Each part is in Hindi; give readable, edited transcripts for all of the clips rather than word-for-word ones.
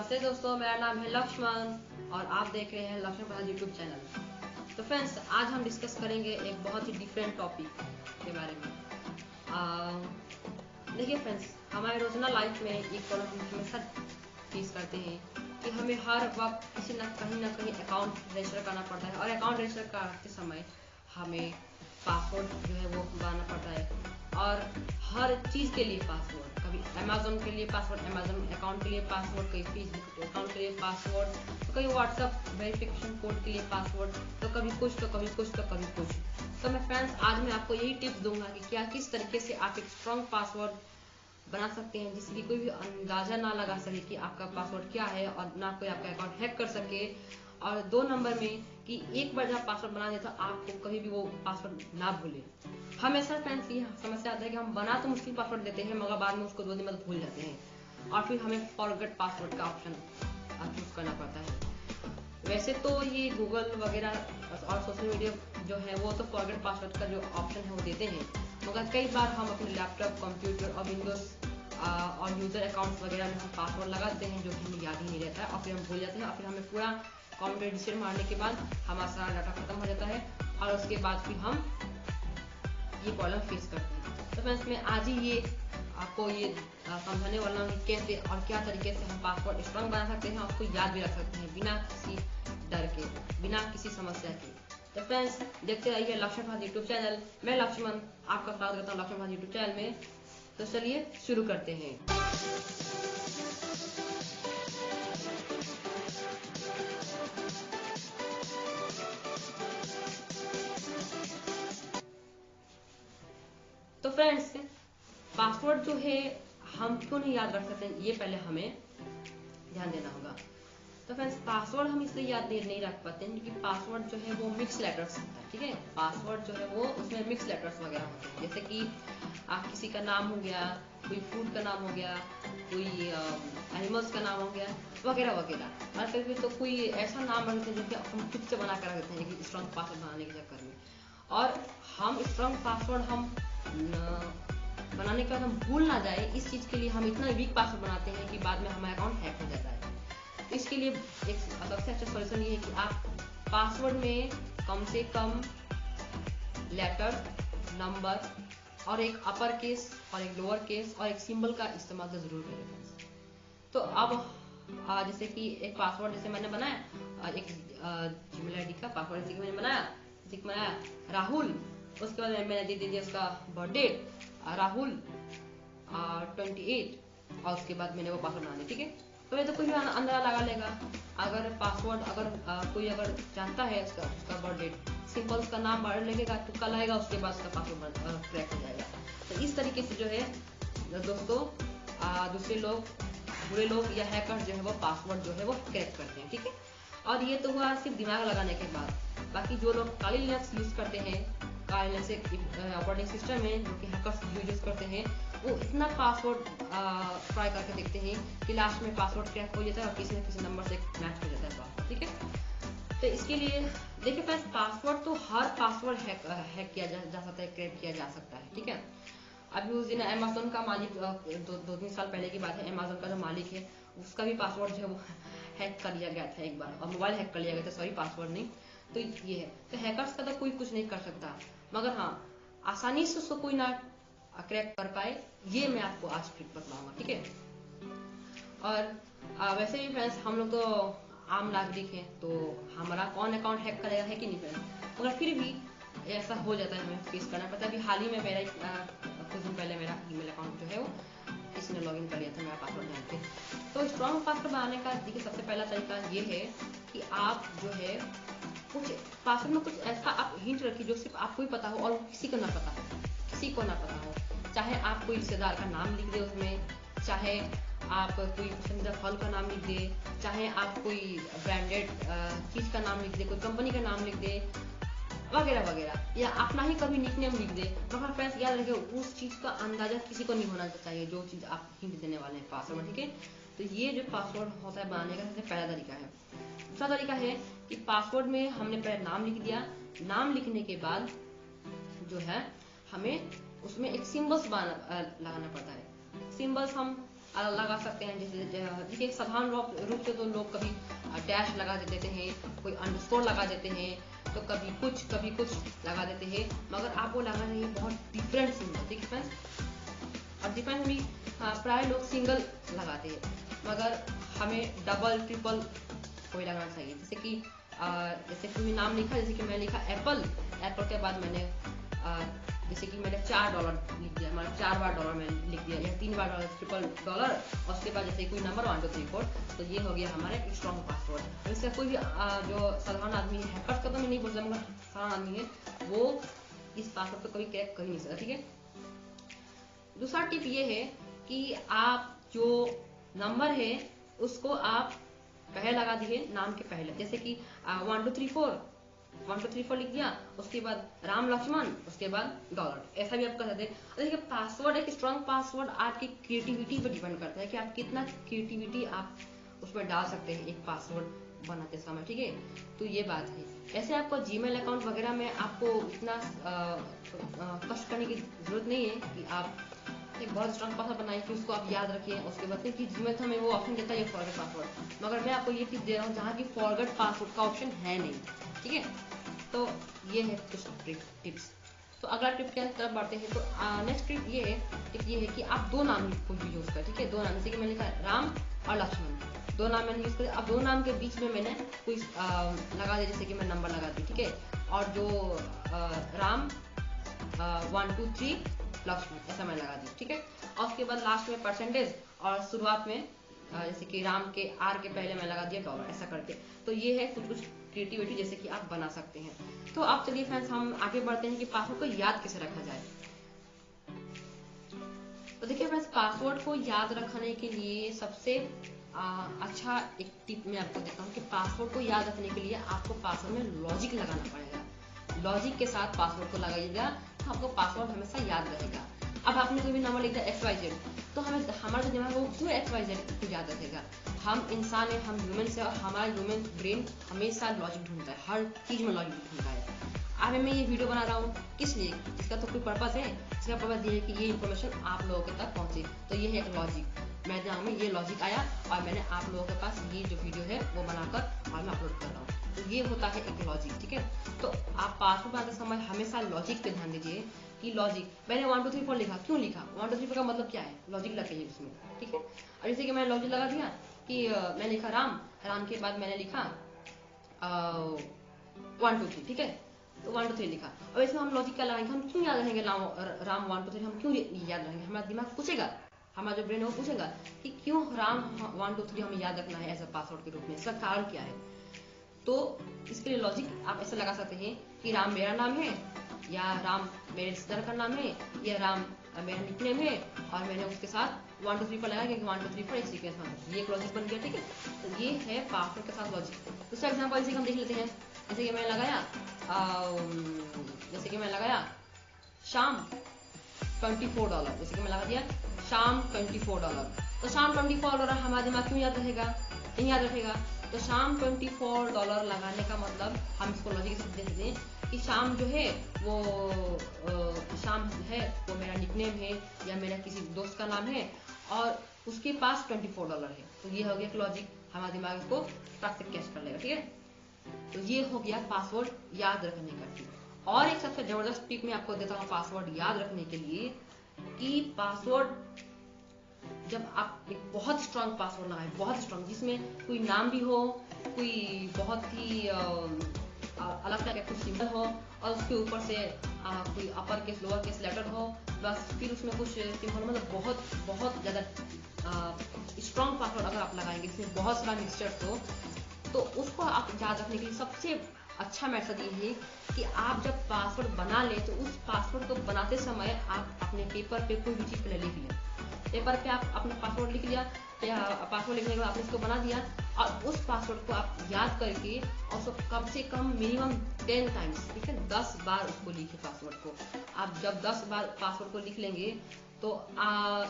नमस्ते दोस्तों, मेरा नाम है लक्ष्मण और आप देख रहे हैं लक्ष्मण प्रसाद यूट्यूब चैनल। तो फ्रेंड्स, आज हम डिस्कस करेंगे एक बहुत ही डिफरेंट टॉपिक के बारे में। देखिए फ्रेंड्स, हमारे रोजाना लाइफ में एक प्रॉब्लम हम हमेशा फेस करते हैं कि हमें हर वक्त किसी न कहीं अकाउंट रजिस्टर करना पड़ता है और अकाउंट रजिस्टर करते समय हमें पासवर्ड जो है वो बनाना पड़ता है। और हर चीज़ के लिए पासवर्ड, कभी अमेजोन के लिए पासवर्ड, अमेजोन अकाउंट के लिए पासवर्ड, कभी फेसबुक अकाउंट के लिए पासवर्ड, तो कभी व्हाट्सएप वेरिफिकेशन कोड के लिए पासवर्ड, तो कभी कुछ तो कभी कुछ तो कभी कुछ। तो मैं फ्रेंड्स, आज मैं आपको यही टिप्स दूंगा कि क्या किस तरीके से आप एक स्ट्रॉन्ग पासवर्ड बना सकते हैं जिससे कि कोई भी अंदाजा ना लगा सके कि आपका पासवर्ड क्या है और ना कोई आपका अकाउंट हैक कर सके। और 2 नंबर में कि एक बार जब पासवर्ड बना दे तो आपको कभी भी वो पासवर्ड ना भूले। हमेशा फ्रेंड्स ये समस्या आता है कि हम बना तो मुश्किल पासवर्ड देते हैं मगर बाद में उसको 2 दिन बाद भूल जाते हैं और फिर हमें फॉरगेट पासवर्ड का ऑप्शन चूज करना पड़ता है। वैसे तो ये गूगल वगैरह और सोशल मीडिया जो है वो तो फॉरगेट पासवर्ड का जो ऑप्शन है वो देते हैं, मगर कई बार हम अपने लैपटॉप, कंप्यूटर और विंडोज और यूजर अकाउंट्स वगैरह में हम पासवर्ड लगाते हैं जो कि हमें याद ही नहीं रहता है और फिर हम भूल जाते हैं और फिर हमें पूरा अकाउंट रजिस्टर मारने के बाद हमारा सारा डाटा खत्म हो जाता है और उसके बाद फिर हम ये प्रॉब्लम फेस करते हैं। तो फ्रेंड्स, मैं आज ही ये आपको ये समझाने वाला हूँ कि कैसे और क्या तरीके से हम पासवर्ड स्ट्रॉन्ग बना सकते हैं और उसको याद भी रख सकते हैं बिना किसी डर के, बिना किसी समस्या के। तो फ्रेंड्स, देखते रहिए लक्ष्मण प्रसाद यूट्यूब चैनल। मैं लक्ष्मण आपका स्वागत करता हूँ लक्ष्मण प्रसाद यूट्यूब चैनल में। तो चलिए शुरू करते हैं। तो फ्रेंड्स, पासवर्ड जो है हम क्यों नहीं याद रख सकते, ये पहले हमें ध्यान देना होगा। तो फ्रेंड्स, पासवर्ड हम इसलिए याद नहीं रख पाते हैं क्योंकि पासवर्ड जो है वो मिक्स लेटर्स होता है। ठीक है, पासवर्ड जो है वो उसमें मिक्स लेटर्स वगैरह होते हैं, जैसे कि किसी का नाम हो गया, कोई फूड का नाम हो गया, कोई एनिमल्स का नाम हो गया, वगैरह वगैरह। और कभी तो कोई ऐसा नाम रख देते हैं जो कि हम खुद से बना कर रख देते हैं स्ट्रॉन्ग पासवर्ड बनाने के चक्कर में। और हम स्ट्रॉन्ग पासवर्ड हम बनाने के बाद हम भूल ना जाए, इस चीज़ के लिए हम इतना वीक पासवर्ड बनाते हैं कि बाद में हमारा अकाउंट हैक हो जाता है। इसके लिए एक सबसे अच्छा सॉल्यूशन ये है कि आप पासवर्ड में कम से कम लेटर, नंबर और एक अपर केस और एक लोअर केस और एक सिंबल का इस्तेमाल तो जरूर करें। तो अब जैसे कि एक पासवर्ड जैसे मैंने बनाया, एक जीमेल आईडी का पासवर्ड जैसे कि मैंने बनाया राहुल, उसके बाद मैंने दे दिया उसका बर्थ डेट राहुल 28 और उसके बाद मैंने वो पासवर्ड बना दिया। ठीक है, तो ये तो कोई भी अंदर लगा लेगा। अगर पासवर्ड कोई अगर जानता है उसका बर्थ डेट, सिंपल उसका नाम बाहर लिखेगा, तुक्का लगाएगा, उसके बाद उसका पासवर्ड क्रैक हो जाएगा। तो इस तरीके से जो है दोस्तों दूसरे लोग, बुरे लोग या हैकर जो है वो पासवर्ड जो है वो क्रैक करते हैं। ठीक है, और ये तो हुआ सिर्फ दिमाग लगाने के बाद। बाकी जो लोग काली लिनक्स यूज करते हैं, काली लिनक्स एक ऑपरेटिंग सिस्टम है जो कि हैकर्स यूज करते हैं, वो इतना पासवर्ड ट्राई करके देखते हैं कि लास्ट में पासवर्ड क्रैक हो जाता है और किसी न किसी नंबर से मैच हो जाता है पासवर्ड। ठीक है, तो इसके लिए देखिए फ्रेंड्स, पासवर्ड तो हर पासवर्ड हैक किया जा सकता है, क्रैक किया जा सकता है। ठीक है, अभी उस दिन अमेजोन का मालिक, 2-3 साल पहले की बात है, अमेजोन का जो मालिक है उसका भी पासवर्ड जो है वो हैक कर लिया गया था एक बार, और मोबाइल हैक कर लिया गया था, सॉरी पासवर्ड नहीं। तो ये है, तो हैकर्स का तो कोई कुछ नहीं कर सकता, मगर हाँ आसानी से उसको कोई ना क्रैक कर पाए, ये मैं आपको आज ट्रिक बतलाऊंगा। ठीक है, और वैसे भी फ्रेंड्स, हम लोग तो आम नागरिक हैं, तो हमारा कौन अकाउंट हैक करेगा, है कि नहीं फ्रेंड्स, मगर फिर भी ऐसा हो जाता है, हमें फेस करना पड़ता है। अभी हाल ही में मेरा कुछ दिन पहले मेरा ईमेल अकाउंट जो है वो किसी ने लॉगिन कर लिया था मेरा पासवर्ड जान के। तो स्ट्रॉन्ग पासवर्ड बनाने का देखिए सबसे पहला तरीका ये है कि आप जो है कुछ पासवर्ड में कुछ ऐसा आप हिंट रखिए जो सिर्फ आपको ही पता हो और किसी को ना पता हो, किसी को ना पता हो। चाहे आप कोई रिश्तेदार का नाम लिख दे उसमें, चाहे आप कोई पसंदीदा फल का नाम लिख दे, चाहे आप कोई ब्रांडेड चीज़ का नाम लिख दे, कोई कंपनी का नाम लिख दे, वगैरह वगैरह, या अपना ही कभी निकनेम लिख दे। मगर फ्रेंड्स याद रखिए, उस चीज़ का अंदाजा किसी को नहीं होना चाहिए जो चीज़ आप हिंट देने वाले हैं पासवर्ड। ठीक है, तो ये जो पासवर्ड होता है बनाने का सबसे पहला तरीका है। दूसरा तरीका है कि पासवर्ड में हमने पहले नाम लिख दिया, नाम लिखने के बाद जो है हमें उसमें एक सिंबल्स लगाना पड़ता है। सिंबल्स हम लगा सकते हैं। जैसे देखिए साधारण रूप से तो लोग कभी डैश लगा देते हैं, कोई अंडरस्कोर लगा देते हैं, तो कभी कुछ लगा देते हैं, मगर आप वो लगा रही है बहुत डिफरेंट सिंबल। ठीक है फ्रेंड्स, और डिफरेंट भी प्राय लोग सिंगल लगाते हैं, मगर हमें डबल ट्रिपल कोई लगाना चाहिए। जैसे कि जैसे कोई नाम लिखा, जैसे कि मैंने लिखा एप्पल, एप्पल के बाद मैंने जैसे कि मैंने $4 लिख दिया, मतलब 4 बार डॉलर मैंने लिख दिया, या 3 बार ट्रिपल डॉलर, और उसके बाद जैसे कोई नंबर 1 2 3 4, तो ये हो गया हमारे स्ट्रॉन्ग पासवर्ड। इससे कोई भी जो साधारण आदमी है, हैकर्स का तो मैं नहीं बोलता, मगर साधारण आदमी है वो इस पासवर्ड को कभी क्रैक कर ही नहीं सकता। ठीक है। दूसरा टिप ये है कि आप जो नंबर है उसको आप पहले लगा दिए नाम के पहले, जैसे कि 1 2 3 4 लिख दिया, उसके बाद राम लक्ष्मण, उसके बाद डॉलर, ऐसा भी आप कर सकते हैं। देखिए पासवर्ड, एक स्ट्रॉन्ग पासवर्ड आपकी क्रिएटिविटी पर डिपेंड करता है कि आप कितना क्रिएटिविटी आप उसमें डाल सकते हैं एक पासवर्ड बनाते समय। ठीक है, तो ये बात है। ऐसे आपको जीमेल अकाउंट वगैरह में आपको इतना कष्ट करने की जरूरत नहीं है कि आप एक बहुत स्ट्रॉन्ग पासवर्ड बनाइए कि उसको आप याद रखिए। उसके बाद क्योंकि जीमेल हमें वो ऑप्शन देता है फॉरगेट पासवर्ड, मगर मैं आपको ये टिप दे रहा हूँ जहाँ की फॉरगेट पासवर्ड का ऑप्शन है नहीं। ठीक है, तो ये है कुछ टिप्स। तो अगला टिप की तरफ बढ़ते हैं। तो नेक्स्ट टिप ये है कि आप दो नाम को भी यूज करें। ठीक है, दो नाम, जैसे कि मैंने लिखा राम और लक्ष्मण, दो नाम मैंने यूज करे। अब दो नाम के बीच में मैंने कोई लगा दिया, जैसे कि मैं नंबर लगा दी। ठीक है, और जो राम 1 2 3 लक्ष्मण, ऐसा मैं लगा दी। ठीक है, और उसके बाद लास्ट में परसेंटेज, और शुरुआत में जैसे कि राम के आर के पहले मैं लगा दिया डॉलर, ऐसा करके। तो ये है कुछ क्रिएटिविटी जैसे कि आप बना सकते हैं। तो अब चलिए फ्रेंड्स हम आगे बढ़ते हैं कि पासवर्ड को याद कैसे रखा जाए। तो देखिए फ्रेंड्स, पासवर्ड को याद रखने के लिए सबसे अच्छा एक टिप मैं आपको देता हूँ कि पासवर्ड को याद रखने के लिए आपको पासवर्ड में लॉजिक लगाना पड़ेगा। लॉजिक के साथ पासवर्ड को लगाइएगा तो आपको पासवर्ड हमेशा याद रहेगा। अब आपने कोई भी नंबर लिख दिया XYZ, तो हमें हमारा जो दिमाग है वो क्यों XYZ को याद रखेगा। हम इंसान है, हम ह्यूमन है, और हमारा ह्यूमन ब्रेन हमेशा लॉजिक ढूंढता है, हर चीज में लॉजिक ढूंढता है। अब मैं ये वीडियो बना रहा हूँ किस लिए, इसका तो कोई पर्पस है, इसका पर्पस ये है कि ये इन्फॉर्मेशन आप लोगों के तक पहुंचे। तो ये है एक लॉजिक, मेरे दिमाग में ये लॉजिक आया और मैंने आप लोगों के पास ये जो वीडियो है वो बनाकर और मैं अपलोड कर रहा हूँ। तो ये होता है एक लॉजिक। ठीक है, तो आप पासवर्ड बनाते समय हमेशा लॉजिक पे ध्यान दीजिए कि लॉजिक, मैंने 1 2 3 4 लिखा, क्यों लिखा, 1 2 3 4 का मतलब क्या है, लॉजिक लगाइए उसमें। ठीक है, और जैसे कि मैंने लॉजिक लगा दिया कि मैंने लिखा राम, राम के बाद मैंने लिखा 1 2 3। ठीक है, तो 1 2 3 लिखा। अब इसमें हम लॉजिक क्या लगाएंगे, हम क्यों याद रहेंगे राम 1 2 3, हम क्यों याद रहेंगे, हमारा दिमाग पूछेगा, हमारा जो ब्रेन है वो पूछेगा कि क्यों राम 1 2 3 हमें याद रखना है एज अ पासवर्ड के रूप में, इसका कारण क्या है। तो इसके लिए लॉजिक आप ऐसे लगा सकते हैं कि राम मेरा नाम है, या राम मेरे रिश्तेदार का नाम है, या राम मेरा निकनेम है, और मैंने उसके साथ 1 2 3 4 लगाया क्योंकि 1 2 3 4 एक सीक्वेंस में, ये एक लॉजिक बन गया। ठीक है, तो ये है पासवर्ड के साथ लॉजिक। दूसरा एग्जाम्पल जैसे हम देख लेते हैं, जैसे कि मैं लगाया शाम $24, जैसे कि मैं लगा दिया शाम $24, तो शाम $24 हमारा दिमाग क्यों याद रहेगा, नहीं याद रखेगा। तो शाम $24 लगाने का मतलब हम इसको लॉजिक से देख सकते हैं कि शाम जो है वो शाम है वो मेरा निकनेम है या मेरा किसी दोस्त का नाम है और उसके पास $24 है। तो ये हो गया एक लॉजिक, हमारा दिमाग इसको फटाक से कैच कर लेगा। ठीक है, तो ये हो गया पासवर्ड याद रखने का टिप। और एक सबसे जबरदस्त टिप मैं आपको देता हूँ पासवर्ड याद रखने के लिए कि पासवर्ड जब आप एक बहुत स्ट्रांग पासवर्ड लगाए, बहुत स्ट्रांग, जिसमें कोई नाम भी हो, कोई बहुत ही अलग तरह का कुछ सिंबल हो और उसके ऊपर से कोई upper case lower case letter हो, बस फिर उसमें कुछ सिंबल, मतलब बहुत बहुत ज्यादा स्ट्रांग पासवर्ड अगर आप लगाएंगे जिसमें बहुत सारा मिक्सचर्स हो, तो उसको आप याद रखने के लिए सबसे अच्छा मेथड ये है कि आप जब पासवर्ड बना ले तो उस पासवर्ड को बनाते समय आप अपने पेपर पे कोई भी चीज पहले लिख लें। पेपर पे आप अपना पासवर्ड लिख लिया, पासवर्ड लिखने के बाद आपने इसको बना दिया और उस पासवर्ड को आप याद करके और उसको कम से कम मिनिमम 10 टाइम्स, ठीक है, 10 बार उसको लिखे पासवर्ड को। आप जब 10 बार पासवर्ड को लिख लेंगे तो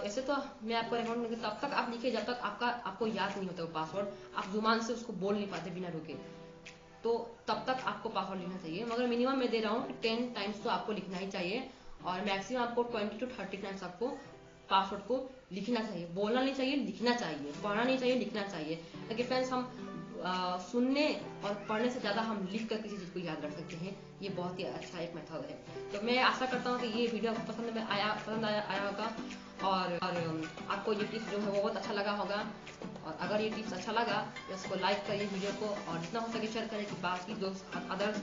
ऐसे तो मैं आपको रिकमेंड करूंगी तब तक आप लिखिए जब तक आपको याद नहीं होता वो पासवर्ड, आप जुबान से उसको बोल नहीं पाते बिना रुके, तो तब तक आपको पासवर्ड लिखना चाहिए। मगर मिनिमम मैं दे रहा हूँ कि 10 टाइम्स तो आपको लिखना ही चाहिए और मैक्सिमम आपको 20 to 30 टाइम्स आपको पासवर्ड को लिखना चाहिए, बोलना नहीं चाहिए, लिखना चाहिए, पढ़ना नहीं चाहिए, लिखना चाहिए, ताकि फ्रेंड्स हम सुनने और पढ़ने से ज़्यादा हम लिख कर किसी चीज़ को याद रख सकते हैं। ये बहुत ही अच्छा एक मेथड है। तो मैं आशा करता हूँ कि ये वीडियो आपको पसंद आया होगा और आपको ये टिप्स जो है वो बहुत अच्छा लगा होगा। और अगर ये टिप्स अच्छा लगा तो इसको लाइक करिए वीडियो को, और जितना हो सके शेयर करें कि बाकी दोस्त अदर्स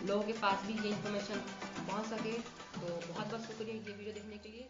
लोगों के पास भी ये इन्फॉर्मेशन पहुँच सके। तो बहुत बहुत शुक्रिया ये वीडियो देखने के लिए।